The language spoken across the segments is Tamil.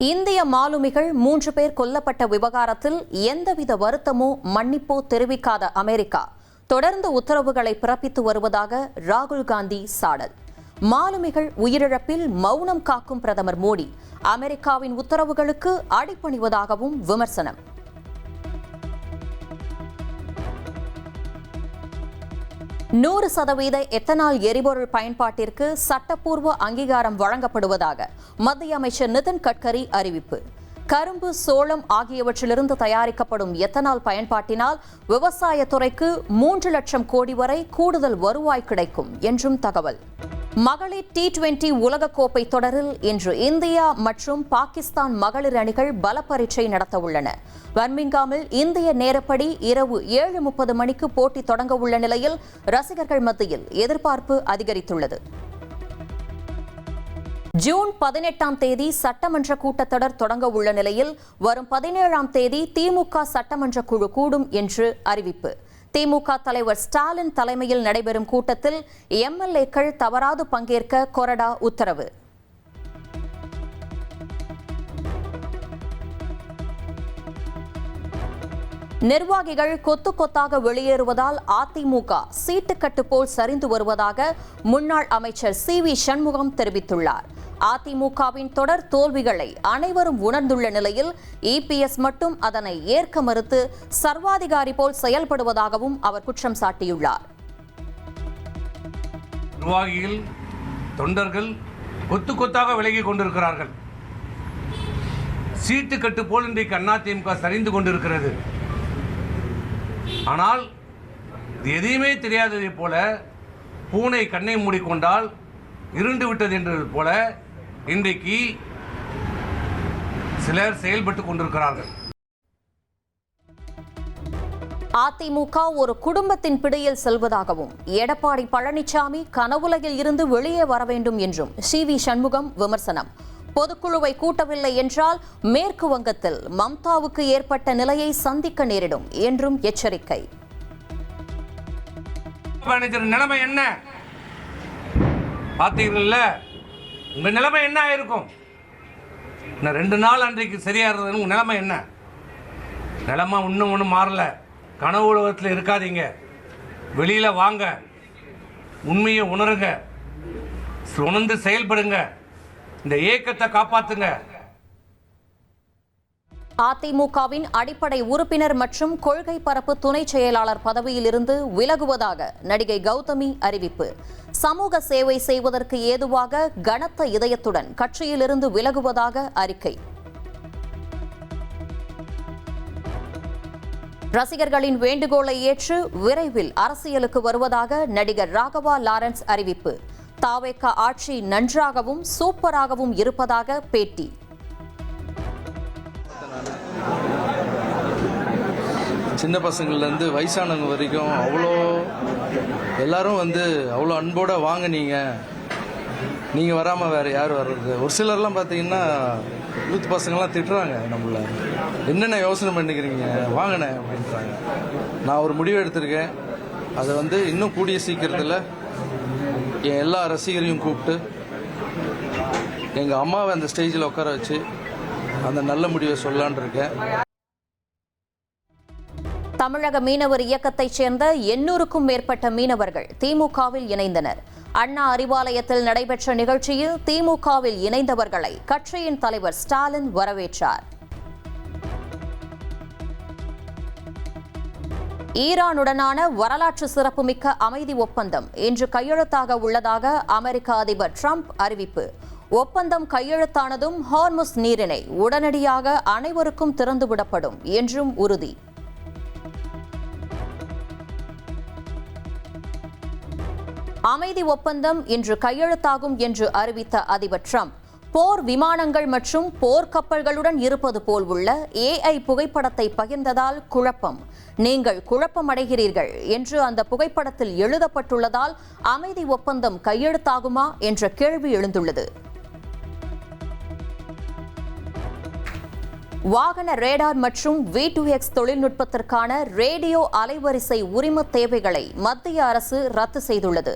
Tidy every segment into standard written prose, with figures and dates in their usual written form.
இந்திய மாலுமிகள் 3 பேர் கொல்லப்பட்ட விவகாரத்தில் எந்தவித வருத்தமோ மன்னிப்போ தெரிவிக்காத அமெரிக்கா தொடர்ந்து உத்தரவுகளை பிறப்பித்து வருவதாக ராகுல் காந்தி சாடல். மாலுமிகள் உயிரிழப்பில் மௌனம் காக்கும் பிரதமர் மோடி அமெரிக்காவின் உத்தரவுகளுக்கு அடிபணிவதாகவும் விமர்சனம். %100 எத்தனால் எரிபொருள் பயன்பாட்டிற்கு சட்டப்பூர்வ அங்கீகாரம் வழங்கப்படுவதாக மத்திய அமைச்சர் நிதின் கட்கரி அறிவிப்பு. கரும்பு, சோளம் ஆகியவற்றிலிருந்து தயாரிக்கப்படும் எத்தனால் பயன்பாட்டினால் விவசாயத்துறைக்கு 3 லட்சம் கோடி வரை கூடுதல் வருவாய் கிடைக்கும் என்றும் தகவல். மகளிர் T20 உலகக்கோப்பை தொடரில் இன்று இந்தியா மற்றும் பாகிஸ்தான் மகளிர் அணிகள் பல பரீட்சை நடத்த உள்ளன. பர்மிங்காமில் இந்திய நேரப்படி இரவு 7:30 மணிக்கு போட்டி தொடங்க உள்ள நிலையில் ரசிகர்கள் மத்தியில் எதிர்பார்ப்பு அதிகரித்துள்ளது. ஜூன் 18ஆம் தேதி சட்டமன்ற கூட்டத்தொடர் தொடங்க உள்ள நிலையில் வரும் 17ஆம் தேதி திமுக சட்டமன்ற குழு கூடும் என்று அறிவிப்பு. திமுக தலைவர் ஸ்டாலின் தலைமையில் நடைபெறும் கூட்டத்தில் எம்எல்ஏக்கள் தவறாது பங்கேற்க கொறடா உத்தரவு. நிர்வாகிகள் கொத்து கொத்தாக வெளியேறுவதால் அதிமுக சீட்டுக்கட்டு போல் சரிந்து வருவதாக முன்னாள் அமைச்சர் CV சண்முகம் தெரிவித்துள்ளார். அதிமுகவின் தொடர் தோல்விகளை அனைவரும் உணர்ந்துள்ள நிலையில் EPS மட்டும் அதனை ஏற்க மறுத்து சர்வாதிகாரி போல் செயல்படுவதாகவும் அவர் குற்றம் சாட்டியுள்ளார். நிர்வாகிகள், தொண்டர்கள் கொத்து கொத்தாக விலகிக் கொண்டிருக்கிறார்கள். சீட்டுக்கட்டு போல் இன்றைக்கு அதிமுக சரிந்து கொண்டிருக்கிறது. ஆனால் எதையுமே தெரியாததை போல பூனை கண்ணை மூடிக்கொண்டால் இருண்டு விட்டது என்றது போல இன்றைக்கு சிலர் செயல்பட்டுக் கொண்டிருக்கிறார்கள். அதிமுக ஒரு குடும்பத்தின் பிடியில் செல்வதாகவும் எடப்பாடி பழனிசாமி கனவுலகில் இருந்து வெளியே வர வேண்டும் என்றும் CV சண்முகம் விமர்சனம். பொதுக்குழுவை கூட்டவில்லை என்றால் மேற்கு வங்கத்தில் மம்தாவுக்கு ஏற்பட்ட நிலையை சந்திக்க நேரிடும் என்றும் எச்சரிக்கை. நிலைமை என்ன பார்த்தீங்கல்ல, உங்க நிலைமை என்ன ஆயிருக்கும்? 2 நாள் அன்றைக்கு சரியா இருந்தது. உங்க நிலைமை என்ன? நிலைமை இன்னும் ஒன்றும் மாறல. கனவு உலகத்தில் இருக்காதீங்க, வெளியில வாங்க, உண்மையை உணருங்க, உணர்ந்து செயல்படுங்க, இந்த இயக்கத்தை காப்பாத்துங்க. அதிமுகவின் அடிப்படை உறுப்பினர் மற்றும் கொள்கை பரப்பு துணை செயலாளர் பதவியில் இருந்து விலகுவதாக நடிகை கௌதமி அறிவிப்பு. சமூக சேவை செய்வதற்கு ஏதுவாக கனத்த இதயத்துடன் கட்சியிலிருந்து விலகுவதாக அறிக்கை. ரசிகர்களின் வேண்டுகோளை ஏற்று விரைவில் அரசியலுக்கு வருவதாக நடிகர் ராகவா லாரன்ஸ் அறிவிப்பு. தாவேக ஆட்சி நன்றாகவும் சூப்பராகவும் இருப்பதாக பேட்டி. சின்ன பசங்கள்லேருந்து வயசானவங்க வரைக்கும் எல்லாரும் அவ்வளோ அன்போடு வாங்க, நீங்கள் வராமல் வேறு யார் வர்றது? ஒரு சிலர்லாம் பார்த்தீங்கன்னா யூத் பசங்கள்லாம் திட்டுறாங்க, நம்மள என்னென்ன யோசனை பண்ணிக்கிறீங்க, வாங்கினேன் அப்படின்றாங்க. நான் ஒரு முடிவு எடுத்திருக்கேன். அதை இன்னும் கூடிய சீக்கிரத்தில் என் எல்லா ரசிகரையும் கூப்பிட்டு எங்கள் அம்மாவை அந்த ஸ்டேஜில் உட்கார வச்சு அந்த நல்ல முடிவை சொல்லலான் இருக்கேன். தமிழக மீனவர் இயக்கத்தைச் சேர்ந்த 800க்கும் மேற்பட்ட மீனவர்கள் திமுகவில் இணைந்தனர். அண்ணா அறிவாலயத்தில் நடைபெற்ற நிகழ்ச்சியில் திமுகவில் இணைந்தவர்களை கட்சியின் தலைவர் ஸ்டாலின் வரவேற்றார். ஈரானுடனான வரலாற்று சிறப்புமிக்க அமைதி ஒப்பந்தம் இன்று கையெழுத்தாக உள்ளதாக அமெரிக்க அதிபர் டிரம்ப் அறிவிப்பு. ஒப்பந்தம் கையெழுத்தானதும் ஹார்முஸ் நீரிணை உடனடியாக அனைவருக்கும் திறந்துவிடப்படும் என்றும் உறுதி. அமைதி ஒப்பந்தம் இன்று கையெழுத்தாகும் என்று அறிவித்த அதிபர் டிரம்ப், போர் விமானங்கள் மற்றும் போர்க்கப்பல்களுடன் இருப்பது போல் உள்ள AI புகைப்படத்தை பகிர்ந்ததால் குழப்பம், நீங்கள் குழப்பமடைகிறீர்கள் என்று அந்த புகைப்படத்தில் எழுதப்பட்டுள்ளதால் அமைதி ஒப்பந்தம் கையெழுத்தாகுமா என்ற கேள்வி எழுந்துள்ளது. வாகன ரேடார் மற்றும் V2X தொழில்நுட்பத்திற்கான ரேடியோ அலைவரிசை உரிம தேவைகளை மத்திய அரசு ரத்து செய்துள்ளது.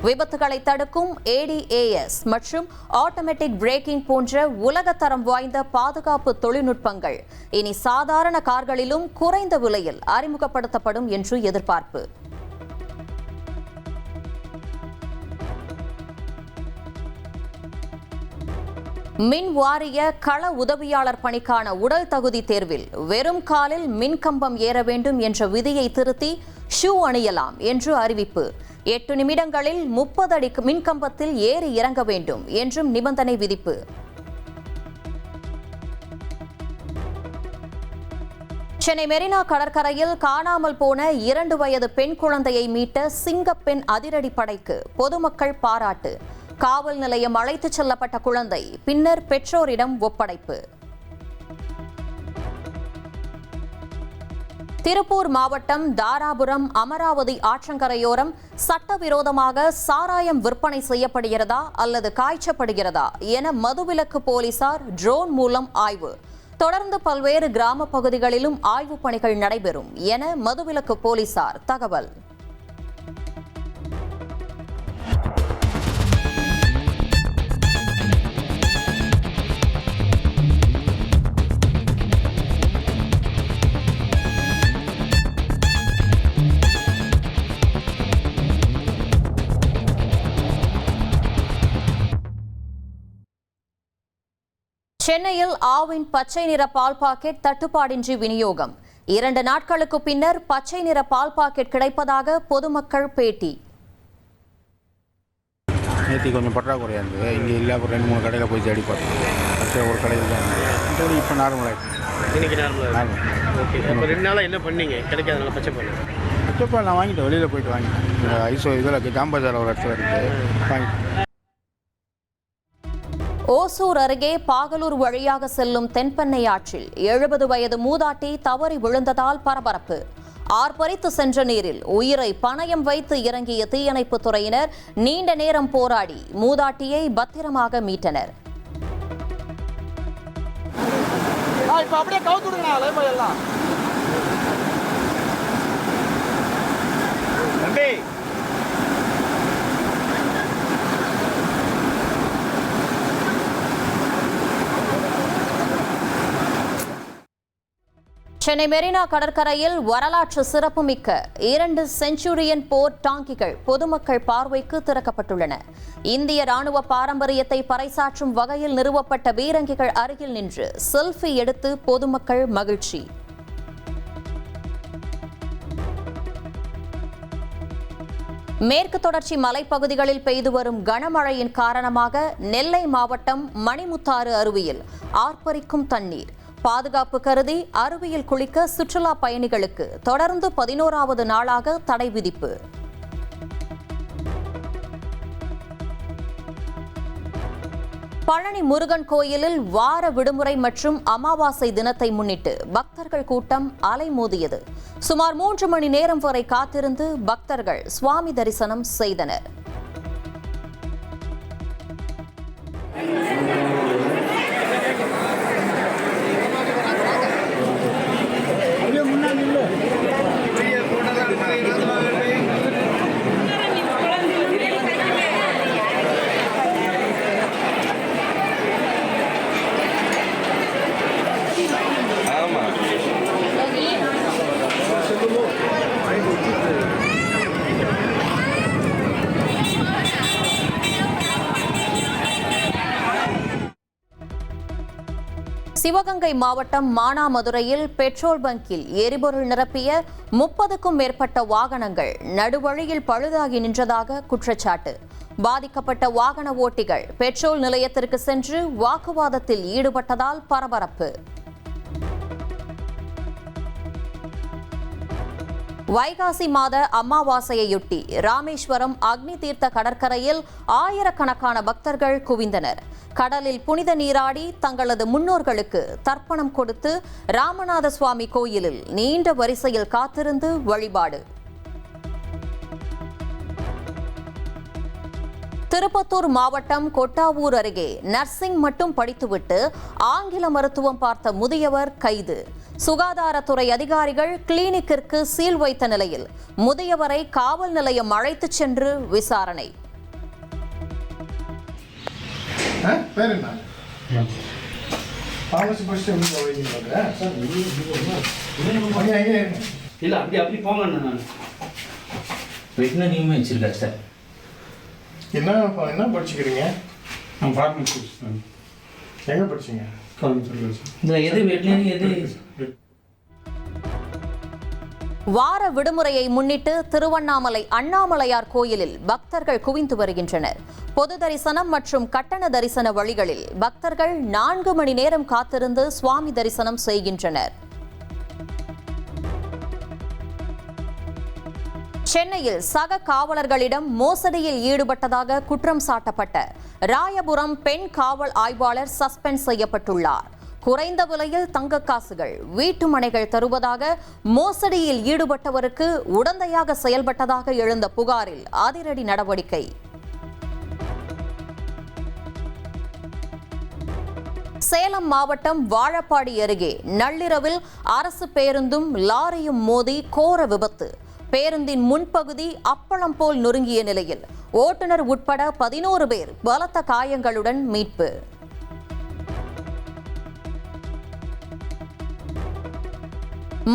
விபத்துகளை தடுக்கும் ADAS மற்றும் ஆட்டோமேட்டிக் பிரேக்கிங் போன்ற உலகத்தரம் வாய்ந்த பாதுகாப்பு தொழில்நுட்பங்கள் இனி சாதாரண கார்களிலும் குறைந்த விலையில் அறிமுகப்படுத்தப்படும் என்று எதிர்பார்ப்பு. மின் வாரிய கள உதவியாளர் பணிக்கான உடல் தகுதி தேர்வில் வெறும் காலில் மின்கம்பம் ஏற வேண்டும் என்ற விதியை திருத்தி ஷூ அணியலாம் என்று அறிவிப்பு. 8 நிமிடங்களில் 30 அடி மின்கம்பத்தில் ஏறி இறங்க வேண்டும் என்றும் நிபந்தனை விதிப்பு. சென்னை மெரினா கடற்கரையில் காணாமல் போன 2 வயது பெண் குழந்தையை மீட்ட சிங்கப்பெண் அதிரடி படைக்கு பொதுமக்கள் பாராட்டு. காவல் நிலையம் அழைத்துச் செல்லப்பட்ட குழந்தை பின்னர் பெற்றோரிடம் ஒப்படைப்பு. திருப்பூர் மாவட்டம் தாராபுரம் அமராவதி ஆற்றங்கரையோரம் சட்டவிரோதமாக சாராயம் விற்பனை செய்யப்படுகிறதா அல்லது காய்ச்சப்படுகிறதா என மதுவிலக்கு போலீசார் ட்ரோன் மூலம் ஆய்வு. தொடர்ந்து பல்வேறு கிராம பகுதிகளிலும் ஆய்வுப் பணிகள் நடைபெறும் என மதுவிலக்கு போலீசார் தகவல். சென்னையில் ஆவின் பச்சை நிற பால் பாக்கெட் தட்டுப்பாடின்றி விநியோகம். 2 நாட்களுக்கு பின்னர் பச்சை நிற பால் பாக்கெட் கிடைப்பதாக பொதுமக்கள் பேட்டி. நேற்று கொஞ்சம் பற்றாக்குறையாக இருந்தது, இங்கே இல்லை. அப்புறம் 2-3 கடையில் போய் தேடி பார்த்தோம். ஒரு கடையில் தான் இருந்தது. இப்போ நார்மலாகிடுச்சு. இன்னைக்கு நார்மலாக ஓகே. இப்போ 2 நாளாக என்ன பண்ணீங்க? கிடைக்காதனால பச்சை நான் வாங்கிட்டேன், வெளியில் போயிட்டு வாங்கிட்டேன். ஐசோ இதில் ஜாம்பஜாரில் ஒரு இடத்துல இருக்குது, வாங்கிட்டேன். ஓசூர் அருகே பாகலூர் வழியாக செல்லும் தென்பெண்ணை ஆற்றில் 70 வயது மூதாட்டி தவறி விழுந்ததால் பரபரப்பு. ஆர்ப்பரித்து சென்ற நீரில் உயிரை பணயம் வைத்து இறங்கிய தீயணைப்புத் துறையினர் நீண்ட நேரம் போராடி மூதாட்டியை பத்திரமாக மீட்டனர். சென்னை மெரினா கடற்கரையில் வரலாற்று சிறப்புமிக்க 2 செஞ்சுரியன் போர் டாங்கிகள் பொதுமக்கள் பார்வைக்கு திறக்கப்பட்டுள்ளன. இந்திய ராணுவ பாரம்பரியத்தை பறைசாற்றும் வகையில் நிறுவப்பட்ட பீரங்கிகள் அருகில் நின்று செல்ஃபி எடுத்து பொதுமக்கள் மகிழ்ச்சி. மேற்கு தொடர்ச்சி மலைப்பகுதிகளில் பெய்து வரும் கனமழையின் காரணமாக நெல்லை மாவட்டம் மணிமுத்தாறு அருவியில் ஆர்ப்பரிக்கும் தண்ணீர். பாதுகாப்பு கருதி அருவியில் குளிக்க சுற்றுலா பயணிகளுக்கு தொடர்ந்து 11வது நாளாக தடை விதிப்பு. பழனி முருகன் கோயிலில் வார விடுமுறை மற்றும் அமாவாசை தினத்தை முன்னிட்டு பக்தர்கள் கூட்டம் அலைமோதியது. சுமார் 3 மணி நேரம் வரை காத்திருந்து பக்தர்கள் சுவாமி தரிசனம் செய்தனர். சிவகங்கை மாவட்டம் மானாமதுரையில் பெட்ரோல் பங்கில் எரிபொருள் நிரப்பிய 30க்கும் மேற்பட்ட வாகனங்கள் நடுவழியில் பழுதாகி நின்றதாக குற்றச்சாட்டு. பாதிக்கப்பட்ட வாகன ஓட்டிகள் பெட்ரோல் நிலையத்திற்கு சென்று வாக்குவாதத்தில் ஈடுபட்டதால் பரபரப்பு. வைகாசி மாத அமாவாசையொட்டி ராமேஸ்வரம் அக்னி தீர்த்த கடற்கரையில் ஆயிரக்கணக்கான பக்தர்கள் குவிந்தனர். கடலில் புனித நீராடி தங்களது முன்னோர்களுக்கு தர்ப்பணம் கொடுத்து ராமநாத சுவாமி கோயிலில் நீண்ட வரிசையில் காத்திருந்து வழிபாடு. திருப்பத்தூர் மாவட்டம் கொட்டாவூர் அருகே நர்சிங் மட்டும் படித்துவிட்டு ஆங்கில மருத்துவம் பார்த்த முதியவர் கைது. சுகாதாரத்துறை அதிகாரிகள் கிளினிக்கிற்கு சீல் வைத்த நிலையில் முதியவரை காவல் நிலையம் அழைத்துச் சென்று விசாரணை. பேர் என்ன? ஃபார்மசி படிச்சுட்டு எப்படி வைத்தியம் பார்க்குறேன் சார்? இல்லை அப்படி போங்க நான் வெட்டினரியுமே வச்சுருக்கேன் சார். என்ன படிச்சுக்கிறீங்க? நான் ஃபார்மசி சார். எங்கே படிச்சீங்க? கோயம்புத்தூர்ல சார். இதில் எது வெட்டினரி எது? வார விடுமுறையை முன்னிட்டு திருவண்ணாமலை அண்ணாமலையார் கோயிலில் பக்தர்கள் குவிந்து வருகின்றனர். பொது தரிசனம் மற்றும் கட்டண தரிசன வழிகளில் பக்தர்கள் 4 மணி நேரம் காத்திருந்து சுவாமி தரிசனம் செய்கின்றனர். சென்னையில் சக காவலர்களிடம் மோசடியில் ஈடுபட்டதாக குற்றம் சாட்டப்பட்ட ராயபுரம் பெண் காவல் ஆய்வாளர் சஸ்பெண்ட் செய்யப்பட்டுள்ளார். குறைந்த விலையில் தங்க காசுகள், வீட்டு மனைகள் தருவதாக மோசடியில் ஈடுபட்டவருக்கு உடந்தையாக செயல்பட்டதாக எழுந்த புகாரில் அதிரடி நடவடிக்கை. சேலம் மாவட்டம் வாழப்பாடி அருகே நள்ளிரவில் அரசு பேருந்தும் லாரியும் மோதி கோர விபத்து. பேருந்தின் முன்பகுதி அப்பளம் போல் நொறுங்கிய நிலையில் ஓட்டுநர் உட்பட 11 பேர் பலத்த காயங்களுடன் மீட்பு.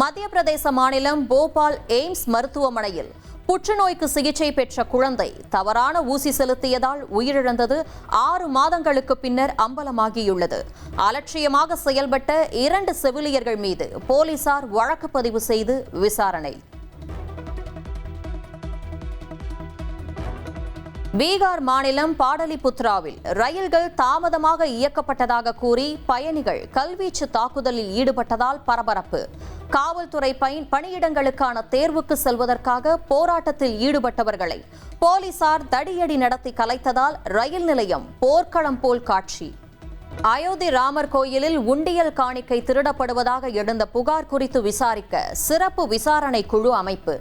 மத்திய பிரதேச மாநிலம் போபால் எய்ம்ஸ் மருத்துவமனையில் புற்றுநோய்க்கு சிகிச்சை பெற்ற குழந்தை தவறான ஊசி செலுத்தியதால் உயிரிழந்தது 6 மாதங்களுக்கு பின்னர் அம்பலமாகியுள்ளது. அலட்சியமாக செயல்பட்ட 2 செவிலியர்கள் மீது போலீசார் வழக்கு பதிவு செய்து விசாரணை. பீகார் மாநிலம் பாடலிபுத்ராவில் ரயில்கள் தாமதமாக இயக்கப்பட்டதாக கூறி பயணிகள் கல்வீச்சு தாக்குதலில் ஈடுபட்டதால் பரபரப்பு. காவல்துறை பணியிடங்களுக்கான தேர்வுக்கு செல்வதற்காக போராட்டத்தில் ஈடுபட்டவர்களை போலீசார் தடியடி நடத்தி கலைத்ததால் ரயில் நிலையம் போர்க்களம் போல் காட்சி. அயோத்தி ராமர் கோயிலில் உண்டியல் காணிக்கை திருடப்படுவதாக எழுந்த புகார் குறித்து விசாரிக்க சிறப்பு விசாரணை குழு அமைப்பு.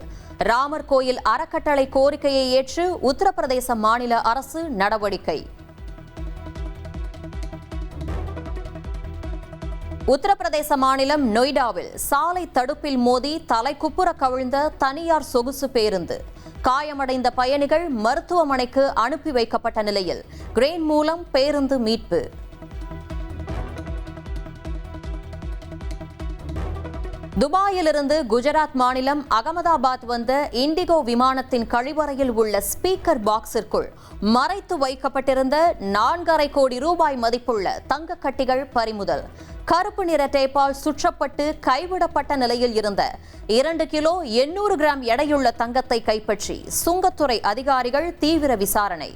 ராமர் கோயில் அறக்கட்டளை கோரிக்கையை ஏற்று உத்தரப்பிரதேச மாநில அரசு நடவடிக்கை. உத்தரப்பிரதேச மாநிலம் நொய்டாவில் சாலை தடுப்பில் மோதி தலைக்குப்புற கவிழ்ந்த தனியார் சொகுசு பேருந்து. காயமடைந்த பயணிகள் மருத்துவமனைக்கு அனுப்பி வைக்கப்பட்ட நிலையில் கிரேன் மூலம் பேருந்து மீட்பு. துபாயிலிருந்து குஜராத் மாநிலம் அகமதாபாத் வந்த இண்டிகோ விமானத்தின் கழிவறையில் உள்ள ஸ்பீக்கர் பாக்ஸிற்குள் மறைத்து வைக்கப்பட்டிருந்த 4.5 கோடி ரூபாய் மதிப்புள்ள தங்க கட்டிகள் பறிமுதல். கருப்பு நிற டேப்பால் சுற்றப்பட்டு கைவிடப்பட்ட நிலையில் இருந்த 2 கிலோ 800 கிராம் எடையுள்ள தங்கத்தை கைப்பற்றி சுங்கத்துறை அதிகாரிகள் தீவிர விசாரணை.